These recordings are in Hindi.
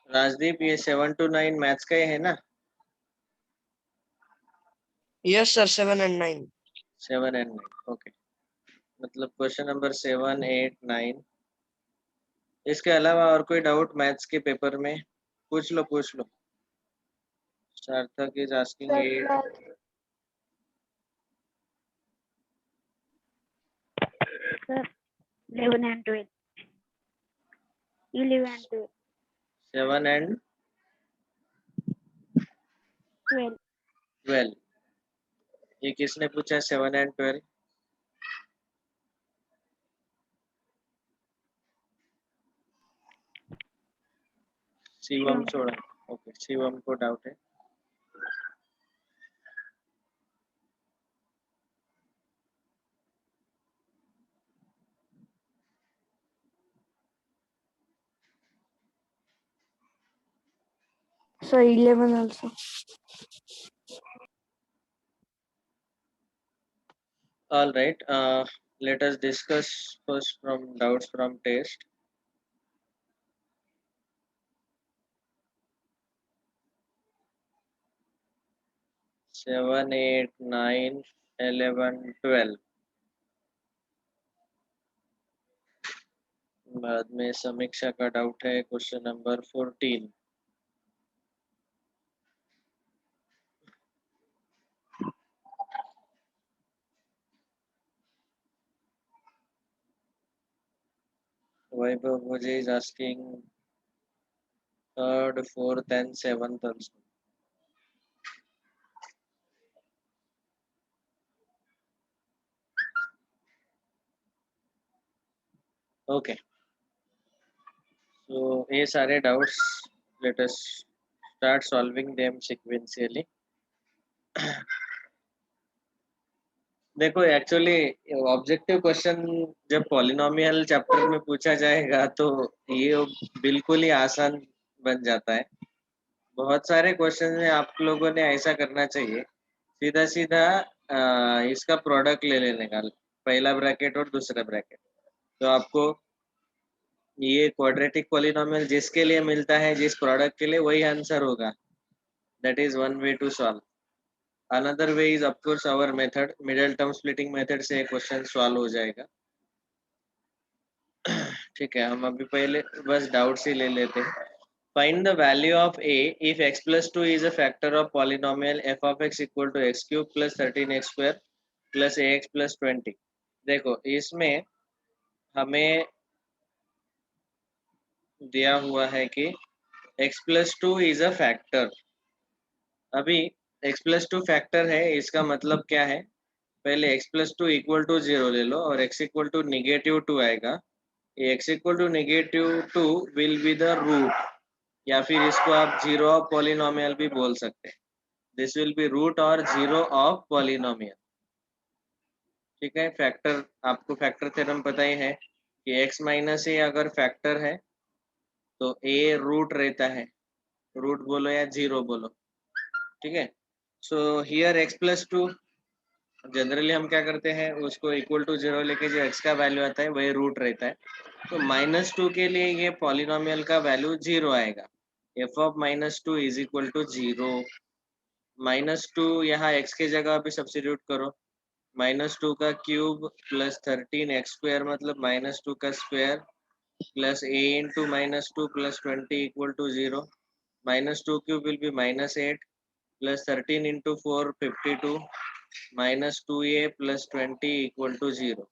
राजदीप, ये 7 to 9 मैथ्स का ही है ना? Yes sir, 7 and 9। 7 and 9, okay. मतलब क्वेश्चन नंबर 7, 8, 9। इसके अलावा और कोई डाउट मैथ्स के पेपर में? पूछ लो पूछ लो। सार्थक is asking Sir, 8। sir, 11 and 12. 11 and 12. 7 and 12. 12। ये किसने पूछा 7 and 12? शिवम छोड़ा। ओके, शिवम को डाउट है। So 11 also. All right, let us discuss first from doubts from test. Seven, 8, 9, 11, 12। बाद में समीक्षा का डाउट है question number 14। Vaibhav Bhuje is asking 3rd, 4th and 7th also. Okay, so ये सारे doubts, let us start solving them sequentially. देखो एक्चुअली ऑब्जेक्टिव क्वेश्चन जब पॉलिनोमियल चैप्टर में पूछा जाएगा तो ये बिल्कुल ही आसान बन जाता है। बहुत सारे क्वेश्चन में आप लोगों ने ऐसा करना चाहिए, सीधा सीधा इसका प्रोडक्ट ले लेने का, पहला ब्रैकेट और दूसरा ब्रैकेट। तो आपको ये क्वाड्रेटिक पॉलिनोमियल जिसके लिए मिलता है, जिस प्रोडक्ट के लिए, वही आंसर होगा। That is one way to solve. Another way is of course our method, middle term splitting method से क्वेश्चन सॉल्व हो जाएगा। ठीक है, हम अभी पहले बस डाउट ही ले लेते हैं। Find the value of a if x plus 2 is a factor of polynomial f of x equal to x cube plus 13x square plus ax plus 20। देखो इसमें हमें दिया हुआ है कि x plus 2 is a factor। अभी x plus 2 फैक्टर है, इसका मतलब क्या है? पहले x plus 2 इक्वल टू 0 ले लो और x इक्वल टू -2 आएगा। ये x equal to -2 will be the root, या फिर इसको आप जीरो ऑफ पॉलिनोमियल भी बोल सकते हैं। दिस विल बी रूट और जीरो ऑफ पॉलिनोमियल। ठीक है, फैक्टर, आपको फैक्टर थ्योरम पता ही है कि x माइनस ए अगर फैक्टर है तो a रूट रहता है, रूट बोलो या जीरो बोलो। ठीक है, so here x plus 2, generally हम क्या करते हैं, उसको इक्वल टू 0 लेके जो x का वैल्यू आता है वही रूट रहता है। तो -2 के लिए ये पॉलिनोमियल का वैल्यू 0 आएगा। f of -2 is equal to 0। -2 यहाँ x के जगह पे सब्स्टिट्यूट करो। -2 का क्यूब प्लस 13x स्क्वायर मतलब -2 का square plus a into -2 plus 20 equal to 0। -2 cube will be -8 plus 13 into 4 52 -2a plus 20 equal to 0।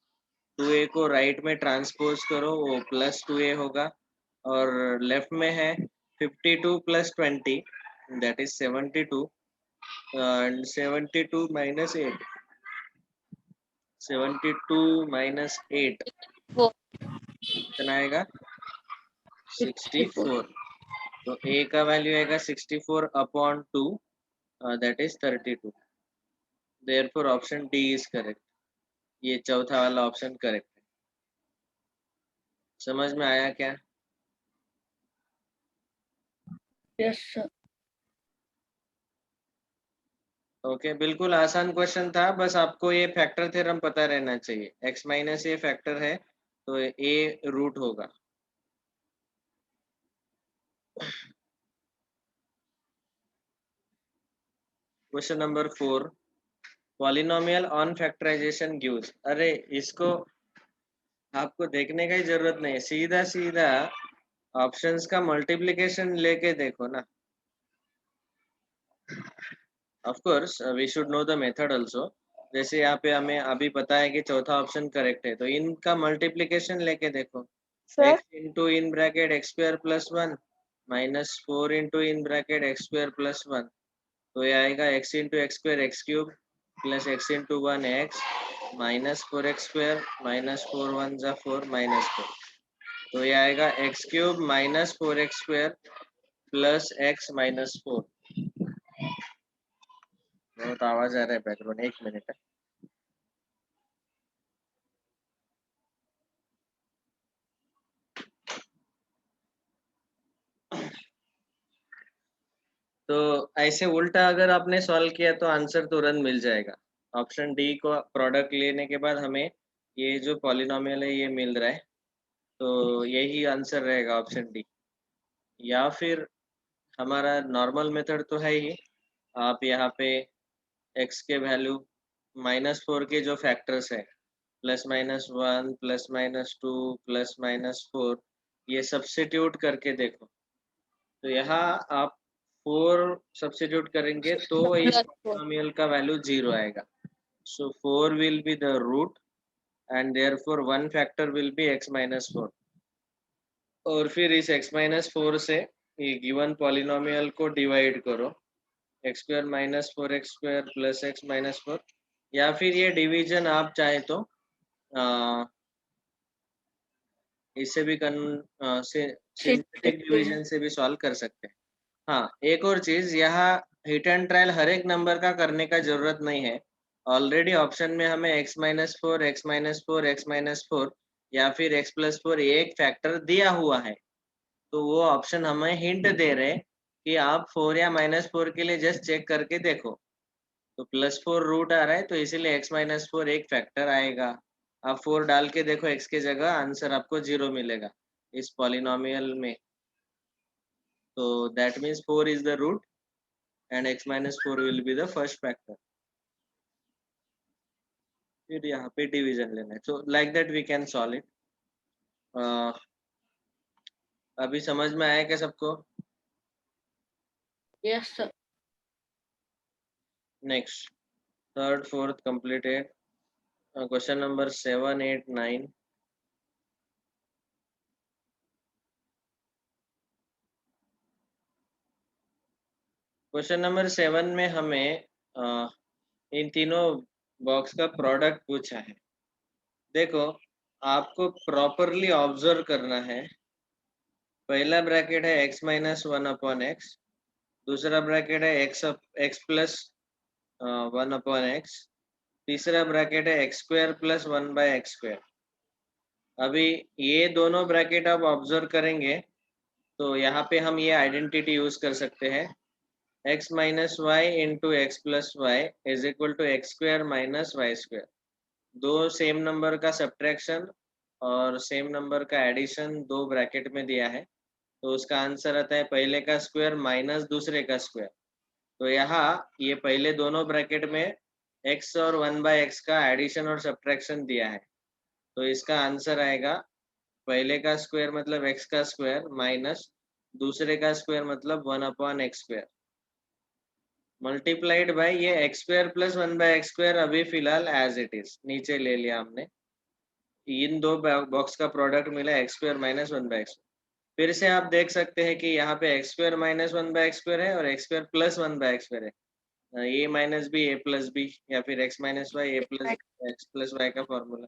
2a को राइट में ट्रांसपोज करो, वो प्लस 2a होगा, और लेफ्ट में है 52 plus 20 that is 72 and 72 minus 8, 72 minus 8 कितना आएगा? 64। तो a का वैल्यू आएगा 64 upon 2, that is 32। Therefore option D is correct. ये चौथा वाला ऑप्शन करेक्ट है। समझ में आया क्या? Yes, sir. ओके, बिल्कुल आसान क्वेश्चन था, बस आपको ये फैक्टर थ्योरम पता रहना चाहिए। x माइनस ए फैक्टर है तो a रूट होगा। Question number 4, polynomial on factorisation gives. अरे इसको आपको देखने का ही जरूरत नहीं है, सीधा सीधा ऑप्शंस का मल्टीप्लिकेशन लेके देखो ना। Of course we should know the method also. जैसे यहाँ पे हमें अभी पता है कि चौथा ऑप्शन करेक्ट है, तो इनका मल्टीप्लिकेशन लेके देखो। Sir, x into in bracket x square plus 1 minus 4 into in bracket x square plus 1, तो ये आएगा x into x square x cube plus x into 1 x minus 4x square minus 4 1 जा 4 माइनस 4, तो ये आएगा x cube minus 4x square plus x minus 4। बहुत आवाज आ रहा है बैकग्राउंड, एक मिनट है। तो ऐसे उल्टा अगर आपने सॉल्व किया तो आंसर तुरंत मिल जाएगा। ऑप्शन डी को प्रोडक्ट लेने के बाद हमें ये जो पॉलिनोमियल है ये मिल रहा है, तो यही आंसर रहेगा ऑप्शन डी। या फिर हमारा नॉर्मल मेथड तो है ही, आप यहाँ पे x के वैल्यू -4 के जो फैक्टर्स है +-1 +-2 +-4, ये सब्स्टिट्यूट करके देखो। तो यहाँ आप 4 सब्स्टिट्यूट करेंगे तो इस plus 4. पॉलिनोमियल का वैल्यू 0 आएगा। So 4 will be the root and therefore one factor will be x-4। और फिर इस x-4 से ये गिवन पॉलिनोमियल को डिवाइड करो, x square minus 4x square plus x minus 4, या फिर ये डिवीजन आप चाहे तो इससे भी सिंथेटिक डिवीजन से भी सॉल्व कर सकते हैं। हाँ, एक और चीज, यहाँ हिट एंड ट्रायल हर एक नंबर का करने का जरूरत नहीं है। ऑलरेडी ऑप्शन में हमें x-4 x-4 x-4 या फिर x+4 एक फैक्टर दिया हुआ है, तो वो ऑप्शन हमें हिंट दे रहे कि आप 4 या -4 के लिए जस्ट चेक करके देखो। तो +4 रूट आ रहा है, तो इसीलिए x-4 एक फैक्टर आएगा। आप 4 डाल के देखो x के जगह, आंसर आपको 0 मिलेगा इस पॉलिनोमियल में। तो that means 4 is the root and x-4 will be the first factor। फिर यहाँ पे डिवीजन लेना है, so like that we can solve it। अभी समझ में आया क्या सबको? Yes, sir. Next, third fourth completed. Question number 7 8 9। Question number 7 में हमें इन तीनों बॉक्स का प्रोडक्ट पूछा है। देखो, आपको प्रॉपरली ऑब्जर्व करना है। पहला ब्रैकेट है x-1/x, दूसरा ब्रैकेट है x प्लस 1/x, तीसरा ब्रैकेट है x स्क्वायर प्लस 1/x²। अभी ये दोनों ब्रैकेट आप ऑब्जर्व करेंगे तो यहाँ पे हम ये आइडेंटिटी यूज कर सकते हैं, x minus y into x plus y is equal to x square minus y square. दो सेम नंबर का सब्ट्रैक्शन और सेम नंबर का एडिशन दो ब्रैकेट में दिया है, तो उसका आंसर आता है पहले का स्क्वायर माइनस दूसरे का स्क्वायर। तो यहाँ ये पहले दोनों ब्रैकेट में x और 1/x का एडिशन और सब्ट्रैक्शन दिया है, तो इसका आंसर आएगा पहले का स्क्वायर मतलब x का स्क्वायर माइनस दूसरे का स्क्वायर मतलब 1/x², मल्टीप्लाइड बाय ये x स्क्वायर प्लस 1/x²। अभी फिलहाल एज इट इज नीचे ले लिया हमने, इन दो बॉक्स का प्रोडक्ट मिला x स्क्वायर माइनस 1/x। फिर से आप देख सकते हैं कि यहाँ पे x स्क्वायर माइनस 1/x² है और x स्क्वायर प्लस 1/x² है। A minus b a plus b या फिर x minus y a plus x plus y का फॉर्मूला।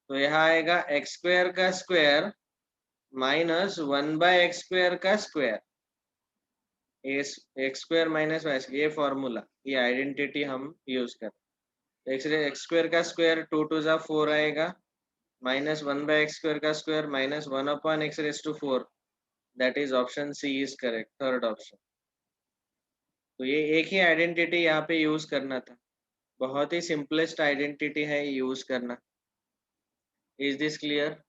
तो यहाँ आएगा एक्स स्क्वायर का स्क्वायर माइनस 1/x² का square, x square minus y, ये फॉर्मूला, ये आइडेंटिटी हम यूज कर। एक्स स्क्वायर का स्क्वायर 2 2 जा 4 आएगा, माइनस 1/x² का square minus 1/x⁴, that is option C is correct, third option. तो ये एक ही आइडेंटिटी यहाँ पे यूज करना था, बहुत ही सिंपलेस्ट आइडेंटिटी है यूज करना। Is this clear?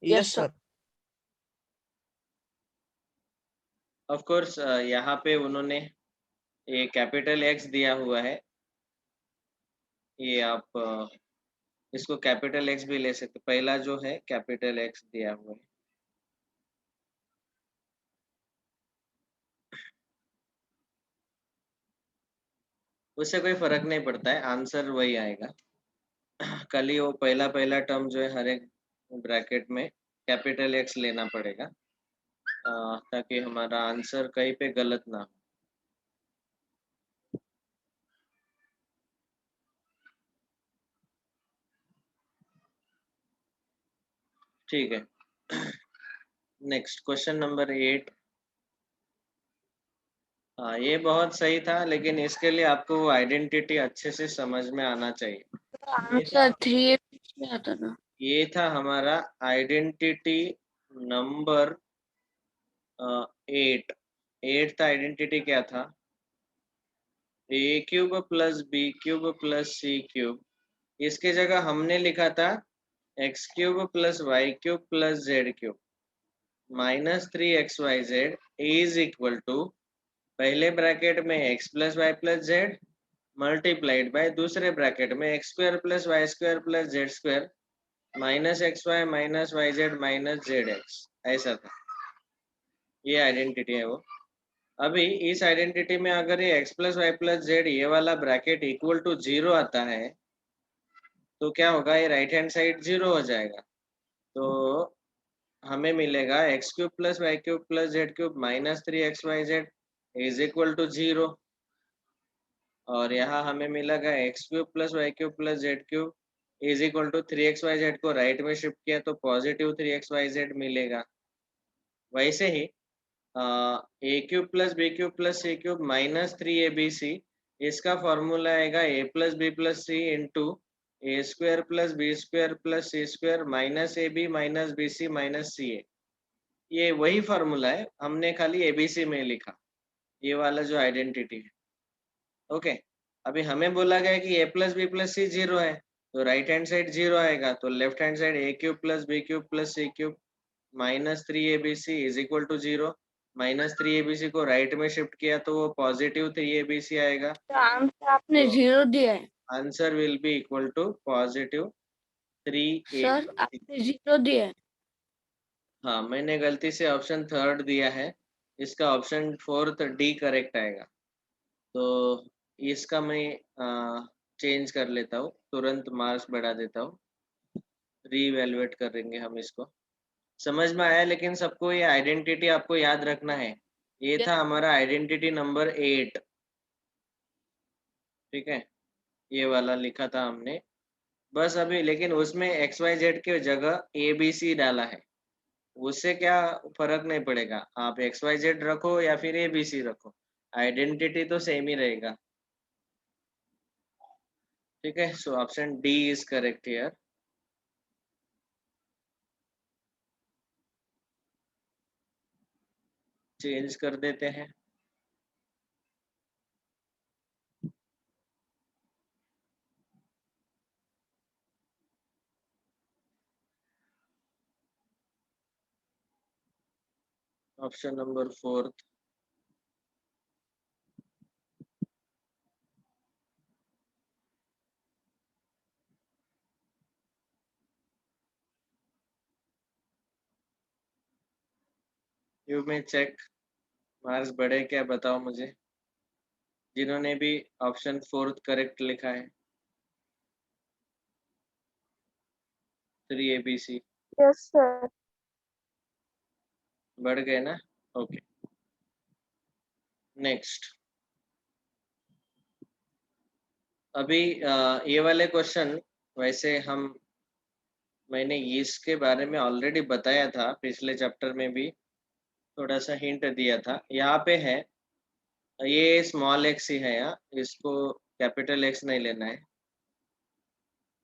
Yes, sir. Of course यहाँ पे उन्होंने ये कैपिटल एक्स दिया हुआ है, ये आप इसको कैपिटल एक्स भी ले सकते, पहला जो है कैपिटल एक्स दिया हुआ है। उससे कोई फर्क नहीं पड़ता है, आंसर वही आएगा। खाली वो पहला पहला टर्म जो है हर एक ब्रैकेट में कैपिटल एक्स लेना पड़ेगा, ताकि हमारा आंसर कहीं पे गलत ना हो। ठीक है, नेक्स्ट क्वेश्चन नंबर 8। हाँ, ये बहुत सही था, लेकिन इसके लिए आपको आइडेंटिटी अच्छे से समझ में आना चाहिए। आंसर 3 में आता था। ये था हमारा आइडेंटिटी नंबर 8। 8th आइडेंटिटी क्या था? A cube plus B cube plus C cube, इसके जगह हमने लिखा था X cube plus Y cube plus Z cube minus 3xyz is equal to, पहले ब्रैकेट में x plus Y plus Z multiplied by दूसरे ब्रैकेट में X square plus Y square plus Z square minus X Y minus Y Z minus Z X, ऐसा था। ये आइडेंटिटी है वो। अभी इस आइडेंटिटी में अगर ये x plus Y plus z ये वाला ब्रैकेट इक्वल टू 0 आता है, तो क्या होगा? ये राइट हैंड साइड 0 हो जाएगा। तो हमें मिलेगा x cube plus Y cube plus Z cube minus 3xyz is equal to 0, और यहाँ हमें मिलेगा x cube plus Y cube plus Z cube is equal to 3xyz को राइट में शिफ्ट किया तो पॉजिटिव 3xyz मिलेगा। वैसे ही A cube plus B cube plus C cube minus 3abc, इसका फॉर्मूला आएगा A plus B plus C into A square plus B square plus C square minus A B minus B C minus C A. ये वही फॉर्मूला है, हमने खाली एबीसी में लिखा, ये वाला जो आइडेंटिटी है। ओके, अभी हमें बोला गया कि ए प्लस बी प्लस सी 0 है, तो राइट हैंड साइड 0 आएगा, तो left hand side a cube plus B cube plus C cube minus 3abc is equal to 0। Minus 3abc को राइट में शिफ्ट किया तो वो पॉजिटिव 3abc आएगा। तो आंसर आपने तो 0 दिया है। Answer will be equal to positive 3abc। Sir आपने 0 दिया है। हाँ, मैंने गलती से ऑप्शन 3rd दिया है, इसका ऑप्शन 4th डी करेक्ट आएगा। तो इसका मैं चेंज कर लेता हूँ, तुरंत मार्क्स बढ़ा देता हूँ, रीवैल्यूएट करेंगे हम इसको। समझ में आया? लेकिन सबको ये आइडेंटिटी आपको याद रखना है। ये था हमारा आइडेंटिटी नंबर 8, ठीक है, ये वाला लिखा था हमने बस अभी, लेकिन उसमें XYZ की जगह ABC डाला है, उससे क्या फर्क नहीं पड़ेगा, आप XYZ रखो या फिर ABC रखो, आइडेंटिटी तो सेम ही रहेगा। ठीक है, so option D is correct here. Change कर देते हैं। ऑप्शन नंबर 4th, यू में चेक, मार्क्स बढ़े क्या बताओ मुझे, जिन्होंने भी ऑप्शन 4th करेक्ट लिखा है। 3abc yes sir. बढ़ गए ना? Okay, next. अभी ये वाले क्वेश्चन वैसे मैंने इसके बारे में ऑलरेडी बताया था, पिछले चैप्टर में भी थोड़ा सा हिंट दिया था। यहाँ पे है, ये स्मॉल एक्स ही है, यहाँ इसको कैपिटल एक्स नहीं लेना है।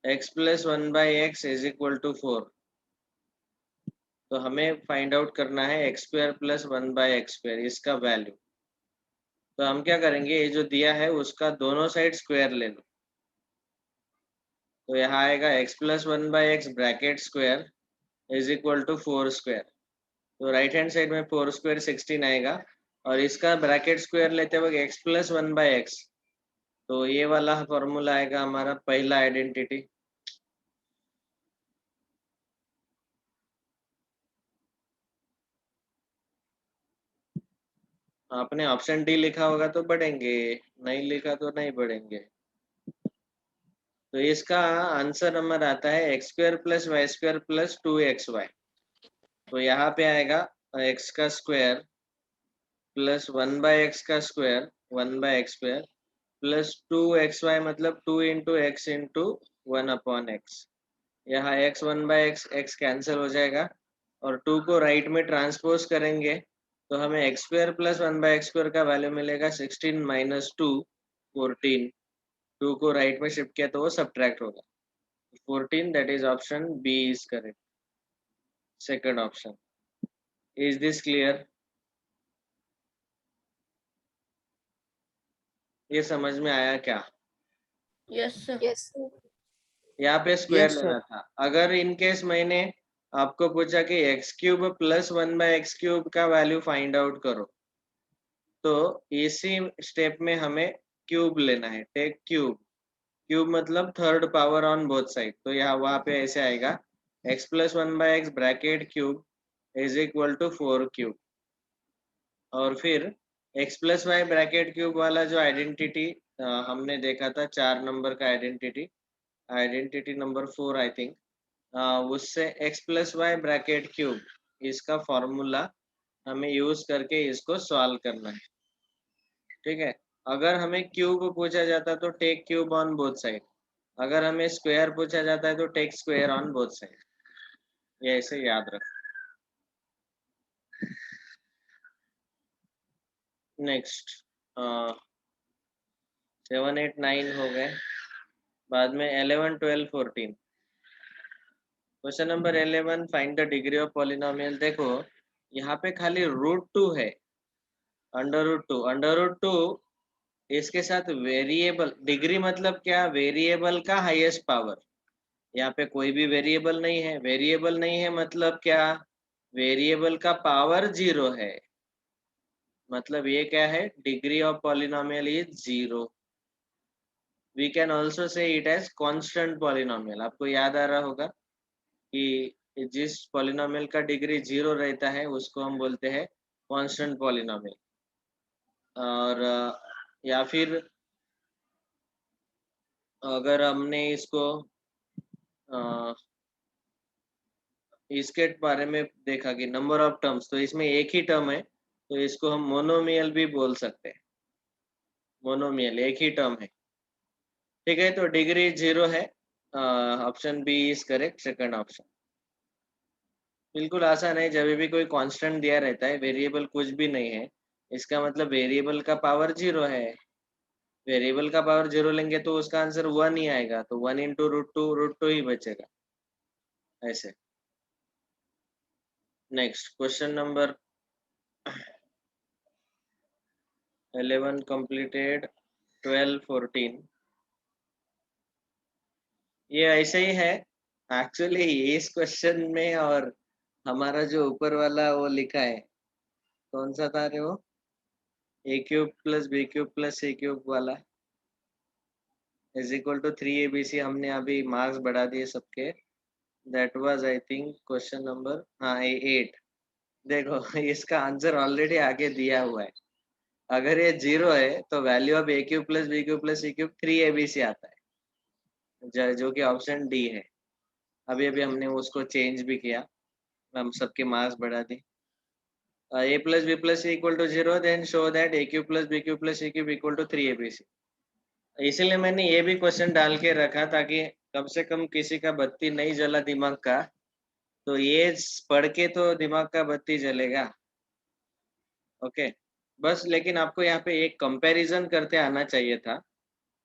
x plus 1/x is equal to 4, तो हमें फाइंड आउट करना है x स्क्वायर प्लस 1/x², इसका वैल्यू। तो हम क्या करेंगे, ये जो दिया है उसका दोनों साइड स्क्वायर ले लो, तो यहाँ आएगा x plus 1/x bracket square is equal to 4 square, तो राइट हैंड साइड में 4 स्क्वायर 16 आएगा, और इसका ब्रैकेट स्क्वायर लेते वक्त x प्लस 1/x, तो ये वाला फॉर्मूला आएगा हमारा पहला आइडेंटिटी। आपने ऑप्शन डी लिखा होगा तो बढ़ेंगे, नहीं लिखा तो नहीं बढ़ेंगे। तो इसका आंसर नंबर आता है x square plus Y square plus 2xy। तो यहाँ पे आएगा x का स्क्वायर प्लस 1/x का square 1/x square plus 2xy मतलब 2 इंटू एक्स इंटू 1/x। यहाँ x 1/x x कैंसिल हो जाएगा और 2 को राइट में ट्रांसपोज करेंगे तो हमें x square plus 1/x square का वैल्यू मिलेगा 16 माइनस 2 14। 2 को राइट में शिफ्ट किया तो वो सब्ट्रैक्ट होगा 14, that is option B is correct, second option. Is this clear? ये समझ में आया क्या? Yes sir. Yes, sir. यहाँ पे स्क्वायर Yes, लेना sir. था। अगर इन केस मैंने आपको पूछा कि x cube plus 1/x cube का वैल्यू फाइंड आउट करो, तो इसी स्टेप में हमें क्यूब लेना है। टेक क्यूब, क्यूब मतलब third power on both side. तो यहाँ वहां पे ऐसे आएगा x plus 1/x bracket cube is equal to 4 cube. और फिर x plus y bracket cube वाला जो आइडेंटिटी हमने देखा था 4 नंबर का identity, identity number 4 I think, उससे x plus y bracket cube इसका फॉर्मूला हमें यूज करके इसको सॉल्व करना है। ठीक है, अगर हमें क्यूब पूछा जाता तो take cube on both side, अगर हमें स्क्वायर पूछा जाता है तो take square on both side. ये ऐसे याद रख। नेक्स्ट 7 8 9 हो गए, बाद में 11 12 14। Question number 11, find the degree of polynomial. देखो यहाँ पे खाली √2 है, अंडर रूट टू इसके साथ वेरिएबल। डिग्री मतलब क्या? वेरिएबल का हाईएस्ट पावर। यहाँ पे कोई भी वेरिएबल नहीं है, वेरिएबल नहीं है मतलब क्या? वेरिएबल का पावर 0 है, मतलब ये क्या है? Degree of polynomial is 0। We can also say it as constant polynomial. आपको याद आ रहा होगा कि जिस पॉलिनोमियल का डिग्री 0 रहता है उसको हम बोलते हैं कांस्टेंट पॉलिनोमियल। और या फिर अगर हमने इसको इसके बारे में देखा कि नंबर ऑफ टर्म्स, तो इसमें एक ही टर्म है तो इसको हम मोनोमियल भी बोल सकते हैं। मोनोमियल एक ही टर्म है। ठीक है, तो डिग्री 0 है, option B is correct, second option. बिल्कुल आसान है, जब भी कोई कांस्टेंट दिया रहता है, वेरिएबल कुछ भी नहीं है, इसका मतलब वेरिएबल का पावर 0 है। वेरिएबल का पावर 0 लेंगे तो उसका आंसर 1 ही आएगा, तो 1 इंटू √2 ही बचेगा ऐसे। Next question number 11 completed, 12 14। ये ऐसे ही है एक्चुअली इस क्वेश्चन में, और हमारा जो ऊपर वाला वो लिखा है कौन सा था रे वो? a cube plus b cube plus c cube वाला इज इक्वल टू 3abc। हमने अभी मार्क्स बढ़ा दिए सबके। That was I think question number 8। देखो इसका आंसर ऑलरेडी आगे दिया हुआ है। अगर ये 0 है तो value of a cube plus b cube plus c cube 3abc आता है, जो कि ऑप्शन डी है। अभी अभी हमने उसको चेंज भी किया, हम सबके मार्क्स बढ़ा दी। a plus b plus c equal to 0, then show that a cube plus b cube plus c cube equal to 3abc। इसीलिए मैंने ये भी क्वेश्चन डाल के रखा ताकि कम से कम किसी का बत्ती नहीं जला दिमाग का, तो ये पढ़ के तो दिमाग का बत्ती जलेगा। ओके, बस लेकिन आपको यहाँ पे एक कंपैरिजन करते आना चाहिए था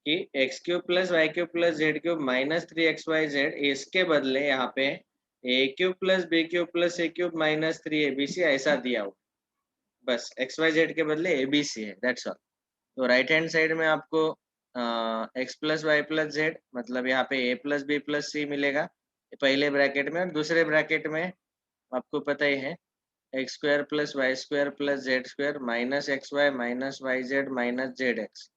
कि x cube plus Y cube plus Z cube minus 3xyz, इसके बदले यहाँ पे A cube plus B cube plus C cube minus 3abc ऐसा दिया हो। बस xyz के बदले abc है, दैट्स ऑल। तो राइट हैंड साइड में आपको x plus Y plus z मतलब यहाँ पे a plus B plus c मिलेगा पहले ब्रैकेट में, और दूसरे ब्रैकेट में आपको पता ही है x square plus Y square plus Z square minus X Y minus Y Z minus Z X,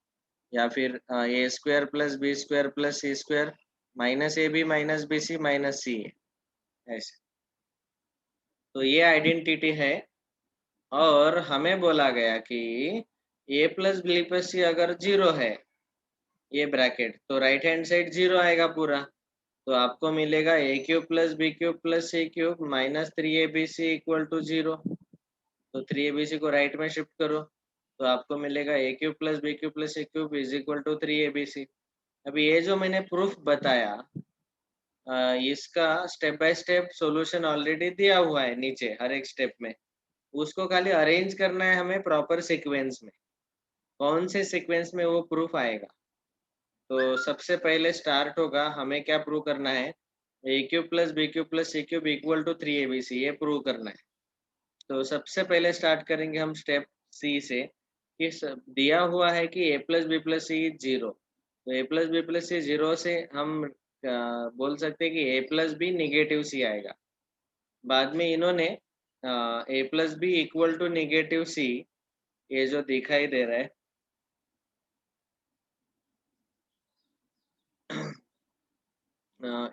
या फिर A square plus B square plus C square minus A B minus B C minus C A, ऐसे। तो ये आइडेंटिटी है। और हमें बोला गया कि ए प्लस बी प्लस सी अगर जीरो है, ये ब्रैकेट, तो राइट हैंड साइड जीरो आएगा पूरा। तो आपको मिलेगा A cube plus B cube plus C cube minus 3abc equal to zero. तो 3abc को राइट में शिफ्ट करो, तो आपको मिलेगा A cube plus B cube plus C cube is equal to 3abc। अभी ये जो मैंने प्रूफ बताया, इसका step by step solution already दिया हुआ है नीचे हर एक स्टेप में। उसको खाली अरेंज करना है हमें प्रॉपर सीक्वेंस में। कौन से सीक्वेंस में वो प्रूफ आएगा? तो सबसे पहले स्टार्ट होगा, हमें क्या प्रूव करना है? A cube plus B cube plus C cube equal to 3abc, ये प्रूव करना है। तो सबसे पहले स्टार्ट करेंगे हम स्टेप सी से, कि दिया हुआ है कि ए plus B plus C zero. तो A plus B plus C zero से हम बोल सकते हैं कि ए प्लस बी निगेटिव सी आएगा। बाद में इन्होंने A plus B equal to negative C, ये जो दिखाई दे रहा है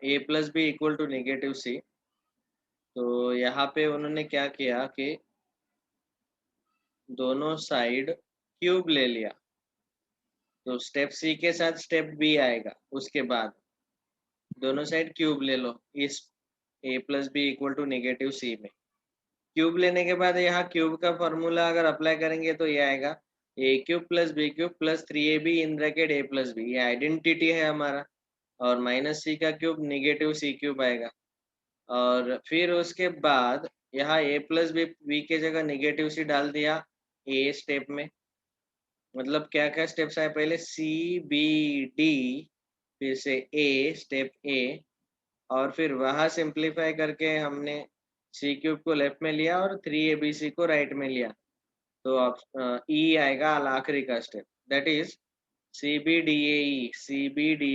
A plus B equal to negative C, तो यहाँ पे उन्होंने क्या किया कि दोनों साइड क्यूब ले लिया। तो स्टेप सी के साथ स्टेप बी आएगा, उसके बाद दोनों साइड क्यूब ले लो इस A plus B equal to negative C में। क्यूब लेने के बाद यहाँ क्यूब का फॉर्मूला अगर अप्लाई करेंगे तो ये आएगा A cube plus B cube plus 3ab in bracket A plus B, ये आइडेंटिटी है हमारा। और माइनस सी का क्यूब निगेटिव सी क्यूब आएगा। और फिर उसके बाद यहाँ ए प्लस बी के जगह निगेटिव सी डाल दिया ए स्टेप में। मतलब क्या क्या स्टेप्स आए पहले? सी बी डी, फिर से ए स्टेप ए, और फिर वहां सिंप्लीफाई करके हमने सी क्यूब को लेफ्ट में लिया और 3abc को राइट में लिया। तो अब ई आएगा आखिरी का step, that is C B D A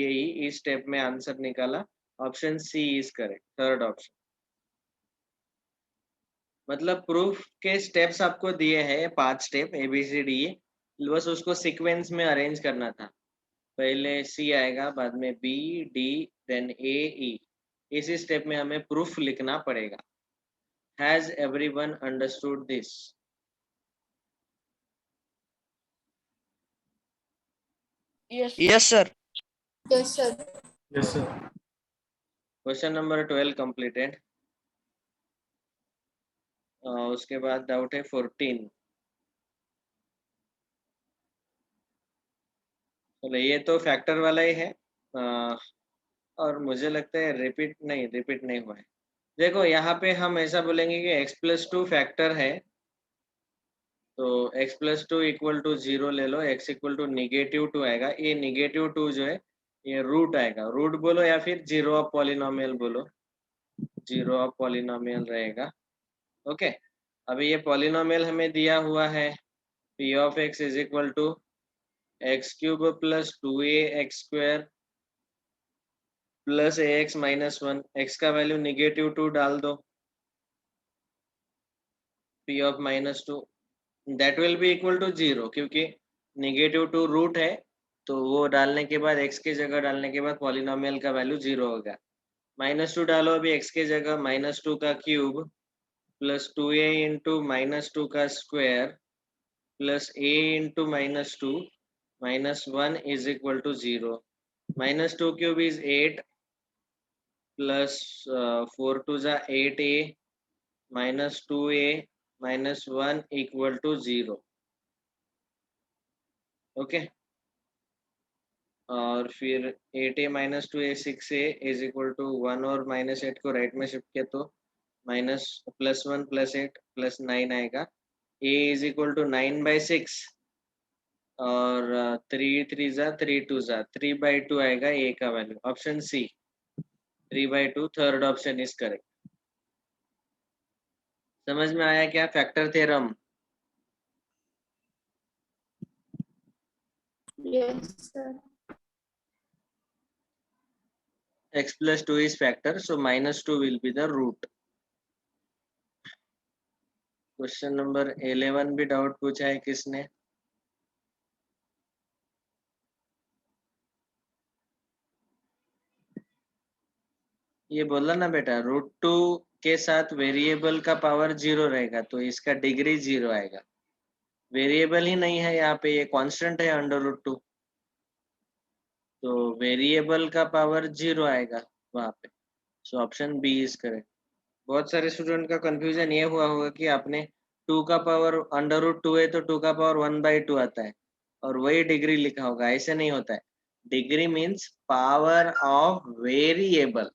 E. इस स्टेप में आंसर निकाला, option C is correct, third option. मतलब प्रूफ के स्टेप्स आपको दिए हैं 5 स्टेप ABCD, बस उसको सीक्वेंस में अरेंज करना था। पहले सी आएगा, बाद में बी डी, देन ए ई। इसी स्टेप में हमें प्रूफ लिखना पड़ेगा। Has everyone understood this? Yes. Yes, sir. Yes, sir. Yes, sir. Question number 12 completed. उसके बाद डाउट है 14। चलो, ये तो फैक्टर वाला ही है। और मुझे लगता है रिपीट नहीं हुआ है। देखो यहाँ पे हम ऐसा बोलेंगे कि x+2 फैक्टर है, तो x+2 इक्वल टू 0 ले लो, x इक्वल टू -2 आएगा। ये -2 जो है ये रूट आएगा, रूट बोलो या फिर जीरो ऑफ पॉलिनोमियल बोलो, जीरो ऑफ पॉलिनोमियल रहेगा। ओके, अभी ये पॉलिनोमियल हमें दिया हुआ है p of x is equal to x³ plus 2ax² plus ax minus 1। x का वैल्यू -2 डाल दो, p of -2 that will be equal to 0, क्योंकि -2 रूट है, तो वो डालने के बाद x की जगह डालने के बाद पॉलिनोमियल का वैल्यू 0 होगा। -2 डालो अभी x की जगह, -2 का क्यूब प्लस 2a इंटू -2 का square plus a into -2 -1 is equal to 0। -2 cube is 8 plus 4 टू जा 8a -2a -1 equal to 0। Okay, और फिर 8a minus 2a 6a is equal to 1, और -8 को राइट में शिफ्ट किया तो +1 +8 +9 आएगा। a इज इक्वल टू 9/6, और 3 3 जा 3 2 जा 3/2 आएगा a का वैल्यू। Option C 3/2, third option is correct. समझ में आया क्या factor theorem? Yes, sir. x+2 is factor, so -2 will be the root. Question number 11 भी डाउट पूछा है किसने? ये बोला ना बेटा, √2 के साथ वेरिएबल का पावर 0 रहेगा तो इसका डिग्री 0 आएगा। वेरिएबल ही नहीं है यहाँ पे, ये कांस्टेंट है √2, तो वेरिएबल का पावर 0 आएगा वहाँ पे। So option B is correct. बहुत सारे स्टूडेंट का कंफ्यूजन ये हुआ होगा कि आपने 2 का पावर √2 है तो 2 का पावर 1/2 आता है और वही डिग्री लिखा होगा। ऐसे नहीं होता है। Degree means power of variable.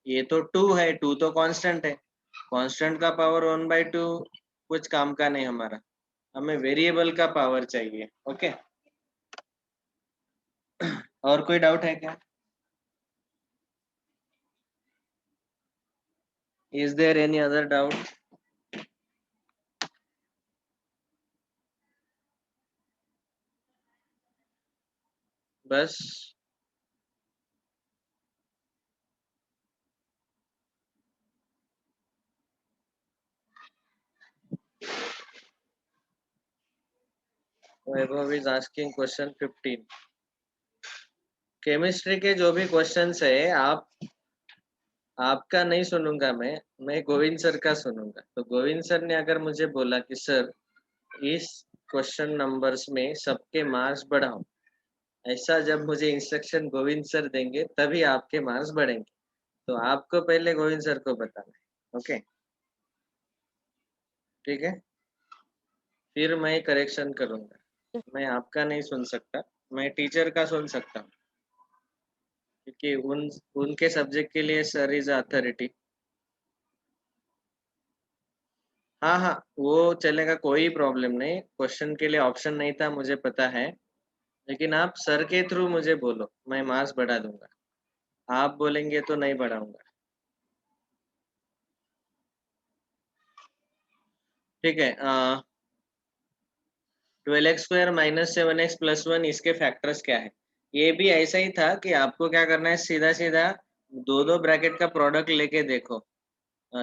ये तो 2 है, 2 तो कांस्टेंट है। कांस्टेंट का पावर 1/2 कुछ काम का नहीं हमारा। हमें वेरिएबल का पावर चाहिए। ओके, और कोई डाउट है क्या? Is there any other doubt? बस Vaibhav is asking question 15। Chemistry के जो भी क्वेश्चंस है आपका नहीं सुनूंगा मैं गोविंद सर का सुनूंगा। तो गोविंद सर ने अगर मुझे बोला कि सर इस क्वेश्चन नंबर्स में सबके मार्क्स बढ़ाओ, ऐसा जब मुझे इंस्ट्रक्शन गोविंद सर देंगे तभी आपके मार्क्स बढ़ेंगे। तो आपको पहले गोविंद सर को बताना है। ओके, ठीक है, फिर मैं करेक्शन करूंगा। मैं आपका नहीं सुन सकता, मैं टीचर का सुन सकता हूँ, क्योंकि उनके सब्जेक्ट के लिए सर इज अथॉरिटी। हाँ हाँ, वो चलेगा, कोई प्रॉब्लम नहीं। क्वेश्चन के लिए ऑप्शन नहीं था, मुझे पता है, लेकिन आप सर के थ्रू मुझे बोलो, मैं मार्क्स बढ़ा दूंगा। आप बोलेंगे तो नहीं बढ़ाऊंगा। ठीक है। 12x² - 7x+1 इसके फैक्टर्स क्या है? ये भी ऐसा ही था कि आपको क्या करना है, सीधा सीधा दो ब्रैकेट का प्रोडक्ट लेके देखो।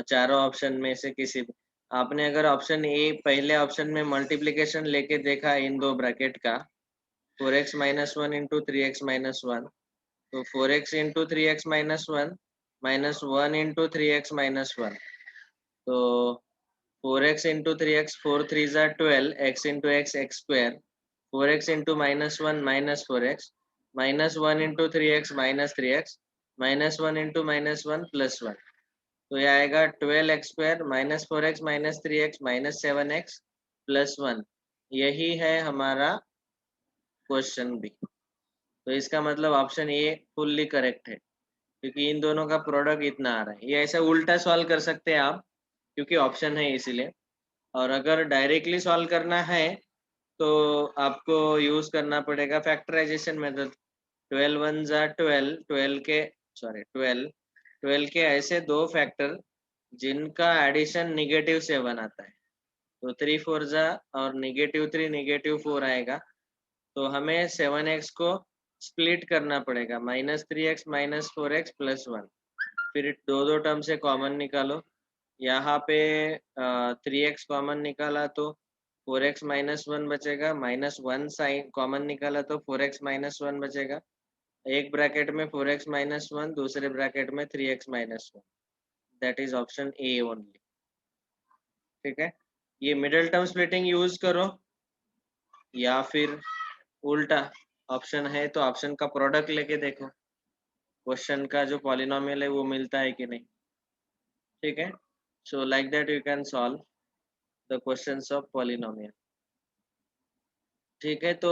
चारों ऑप्शन में से किसी भी, आपने अगर ऑप्शन ए पहले ऑप्शन में मल्टीप्लिकेशन लेके देखा इन दो ब्रैकेट का, 4x - 1 इंटू 3x - 1, तो 4x into 3x - 1 -1 into 3x - 1, तो 4x इंटू 3x, 4 3 ज़ा 12, x into x square, 4x into -1 -4x, -1 into 3x -3x, -1 into -1 +1, तो ये आएगा 12x² -4x -3x -7x +1। यही है हमारा क्वेश्चन बी। तो इसका मतलब ऑप्शन ए फुल्ली करेक्ट है, क्योंकि इन दोनों का प्रोडक्ट इतना आ रहा है। ये ऐसा उल्टा सॉल्व कर सकते हैं आप, क्योंकि ऑप्शन है इसीलिए। और अगर डायरेक्टली सॉल्व करना है तो आपको यूज करना पड़ेगा फैक्टराइजेशन मेथड। 12 1 ज़ा 12, 12 के ऐसे दो फैक्टर जिनका एडिशन -7 आता है, तो 3 4 ज़ा और -3 -4 आएगा। तो हमें 7x को स्प्लिट करना पड़ेगा, -3x -4x +1। फिर दो टर्म से कॉमन निकालो। यहाँ पे 3x कॉमन निकाला तो 4x -1 बचेगा, -1 साइन कॉमन निकाला तो 4x -1 बचेगा। एक ब्रैकेट में 4x -1, दूसरे ब्रैकेट में 3x -1। That is option A only. ठीक है, ये मिडिल टर्म स्प्लिटिंग यूज करो या फिर उल्टा ऑप्शन है तो ऑप्शन का प्रोडक्ट लेके देखो, क्वेश्चन का जो पॉलिनोमियल है वो मिलता है कि नहीं। ठीक है, so like that you can solve the questions of polynomial. ठीक है, तो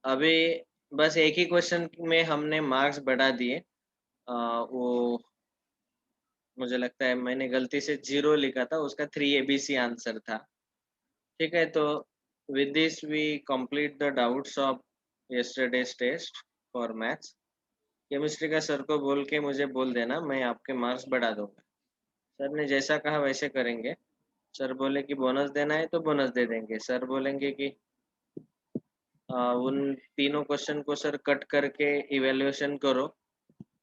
अभी बस एक ही क्वेश्चन में हमने मार्क्स बढ़ा दिए। वो मुझे लगता है मैंने गलती से 0 लिखा था, उसका 3 ABC आंसर था। ठीक है, तो with this we complete the doubts of yesterday's test for maths। Chemistry का सर को बोल के मुझे बोल देना, मैं आपके मार्क्स बढ़ा दूंगा। सर ने जैसा कहा वैसे करेंगे। सर बोले कि बोनस देना है तो बोनस दे देंगे। सर बोलेंगे कि उन तीनों क्वेश्चन को सर कट करके इवेल्युएशन करो,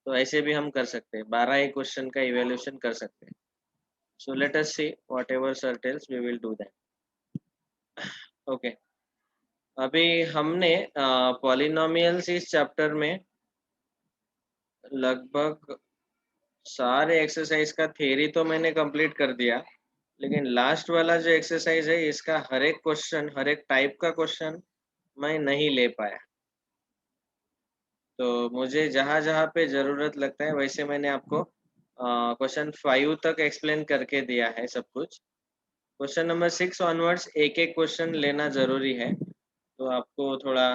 तो ऐसे भी हम कर सकते हैं। 12 ही क्वेश्चन का इवेल्युएशन कर सकते हैं। So let us see whatever sir tells, we will do that. Okay. अभी हमने पॉलिनोमियल्स इस चैप्टर में लगभग सारे एक्सरसाइज का थ्योरी तो मैंने कंप्लीट कर दिया, लेकिन लास्ट वाला जो एक्सरसाइज है इसका हर एक क्वेश्चन, हर एक टाइप का क्वेश्चन मैं नहीं ले पाया। तो मुझे जहाँ जहाँ पे जरूरत लगता है वैसे मैंने आपको क्वेश्चन 5 तक एक्सप्लेन करके दिया है सब कुछ। क्वेश्चन नंबर 6 ऑनवर्ड्स एक एक क्वेश्चन लेना जरूरी है, तो आपको थोड़ा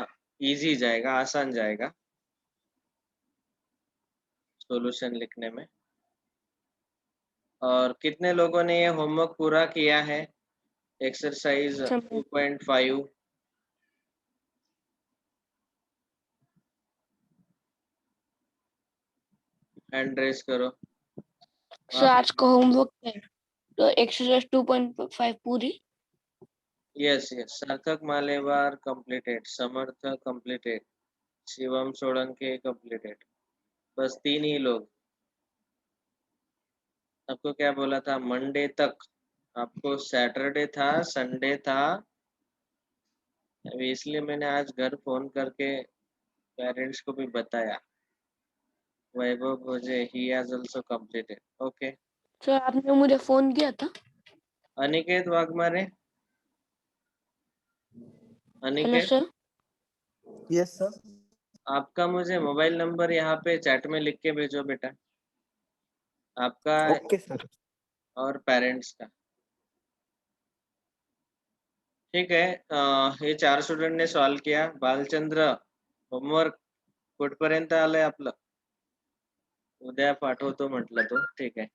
इजी जाएगा, आसान जाएगा सॉल्यूशन लिखने में। और कितने लोगों ने ये होमवर्क पूरा किया है? एक्सरसाइज 2.5 हैंड रेस करो। सर आज का होमवर्क है तो एक्सरसाइज 2.5 पूरी। यस यस, सार्थक मालेवार कंप्लीटेड, समर्थ कंप्लीटेड, शिवम सोलंके कंप्लीटेड। बस 3 ही लोग। आपको क्या बोला था? मंडे तक। आपको सैटरडे था, संडे था, अभी इसलिए मैंने आज घर फोन करके पेरेंट्स को भी बताया। Vaibhav Bhoje, he has also completed. Okay. Sir आपने मुझे फोन किया था। Aniket Waghmare, hello Aniket, sir. Yes sir. आपका मुझे मोबाइल नंबर यहाँ पे चैट में लिख के भेजो बेटा, आपका ओके सर। और पेरेंट्स का। ठीक है। हे 4 स्टुडंट ने सॉल्व किया। बालचंद्र, होमवर्क कुठपर्यंत आलंय आपलं? उद्या पाठवतो म्हटलं तो, ठीक है।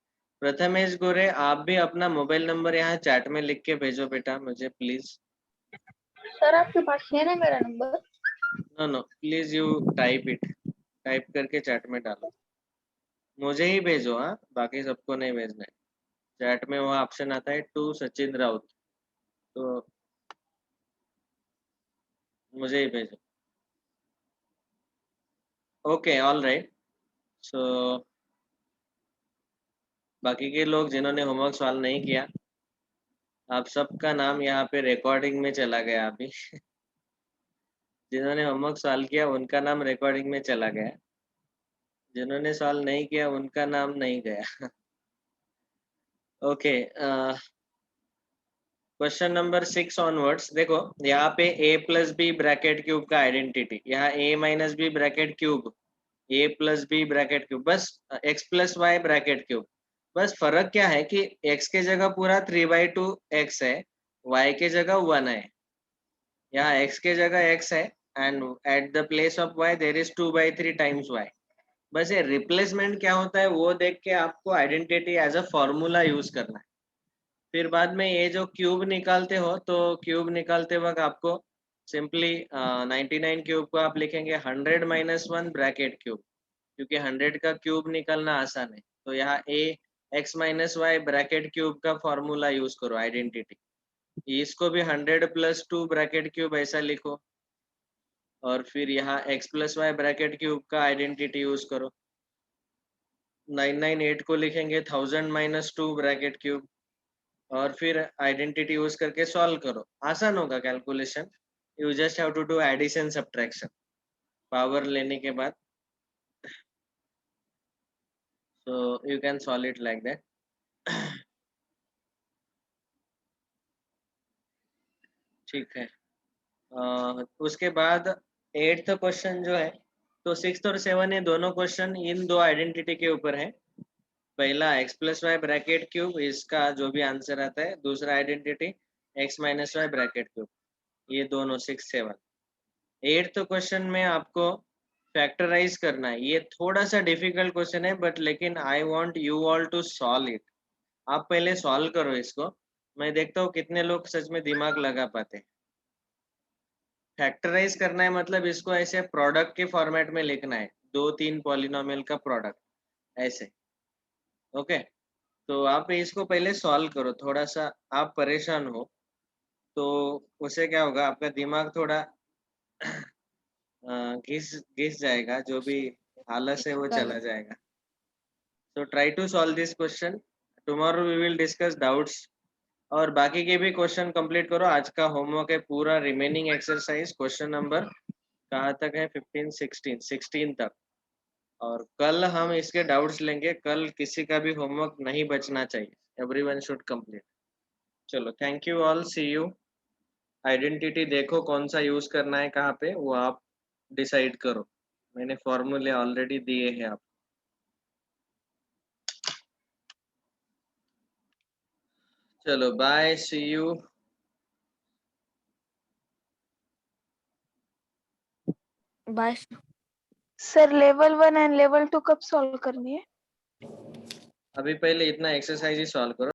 प्रथमेश गोरे, आप भी अपना मोबाइल नंबर यहाँ चैट में लिख के भेजो बेटा मुझे प्लीज। सर आपके पास है ना मेरा नंबर? No no, please you type it, type करके चैट में डालो। मुझे ही भेजो, हाँ, बाकी सबको नहीं भेजना है। चैट में वहाँ ऑप्शन आता है टू सचिन राउत, तो मुझे ही भेजो। Okay, all right. सो बाकी के लोग जिन्होंने होमवर्क सॉल्व नहीं किया, आप सबका नाम यहाँ पे रिकॉर्डिंग में चला गया अभी। जिन्होंने होमवर्क सॉल्व किया उनका नाम रिकॉर्डिंग में चला गया, जिन्होंने सॉल्व नहीं किया उनका नाम नहीं गया। ओके। क्वेश्चन नंबर 6 ऑनवर्ड्स देखो, यहाँ पे a plus b bracket cube का आइडेंटिटी, यहाँ a minus b bracket cube, a plus b bracket cube, बस x plus y bracket cube. बस फर्क क्या है कि x के जगह पूरा 3/2 x है, y के जगह 1 है। यहाँ x के जगह x है and at the place of y there is 2/3 times y। बस ये रिप्लेसमेंट क्या होता है वो देख के आपको identity as a formula use करना है। फिर बाद में ये जो क्यूब निकालते हो, तो क्यूब निकालते वक्त आपको सिंपली 99 क्यूब को आप लिखेंगे 100 माइनस 1 ब्रैकेट क्यूब, क्योंकि 100 का क्यूब निकालना आसान है। तो यहाँ a x minus y bracket cube का फॉर्मूला यूज करो आइडेंटिटी। इसको भी 100 प्लस 2 ब्रैकेट क्यूब ऐसा लिखो, और फिर यहाँ x plus y bracket cube का आइडेंटिटी यूज करो। 998 को लिखेंगे 1000 माइनस 2 ब्रैकेट क्यूब, और फिर आइडेंटिटी यूज करके सॉल्व करो। आसान होगा calculation, you just have to do addition subtraction power लेने के बाद, so you can solve it like that. ठीक है। उसके बाद 8th क्वेश्चन जो है, तो 6th और 7 ये दोनों क्वेश्चन इन दो आइडेंटिटी के ऊपर है। पहला x plus y bracket cube, इसका जो भी आंसर आता है। दूसरा identity x minus y bracket cube, ये दोनों 6 7। 8th क्वेश्चन में आपको फैक्टराइज करना है। ये थोड़ा सा डिफिकल्ट क्वेश्चन है, बट लेकिन I want you all to solve it. आप पहले सॉल्व करो इसको, मैं देखता हूँ कितने लोग सच में दिमाग लगा पाते हैं। फैक्टराइज करना है मतलब इसको ऐसे प्रोडक्ट के फॉर्मेट में लिखना है, 2-3 पॉलिनोमियल का प्रोडक्ट ऐसे। ओके, तो आप इसको पहले सॉल्व करो। थोड़ा सा आप परेशान हो तो उससे क्या होगा, आपका दिमाग थोड़ा घिस घिस जाएगा, जो भी आलस है वो चला जाएगा। So try to solve this question. Tomorrow we will discuss doubts, और बाकी के भी क्वेश्चन कंप्लीट करो। आज का होमवर्क है पूरा रिमेनिंग एक्सरसाइज, क्वेश्चन नंबर कहाँ तक है? 15, 16 तक। और कल हम इसके डाउट्स लेंगे। कल किसी का भी होमवर्क नहीं बचना चाहिए, एवरीवन शुड कंप्लीट। चलो, thank you all, see you. Identity देखो कौन सा यूज करना है कहाँ पे, वो आप डिसाइड करो। मैंने फॉर्मूले ऑलरेडी दिए हैं आप। चलो bye, see you. Bye. Sir level 1 and level 2 कब सॉल्व करनी है? अभी पहले इतना एक्सरसाइज ही सॉल्व करो।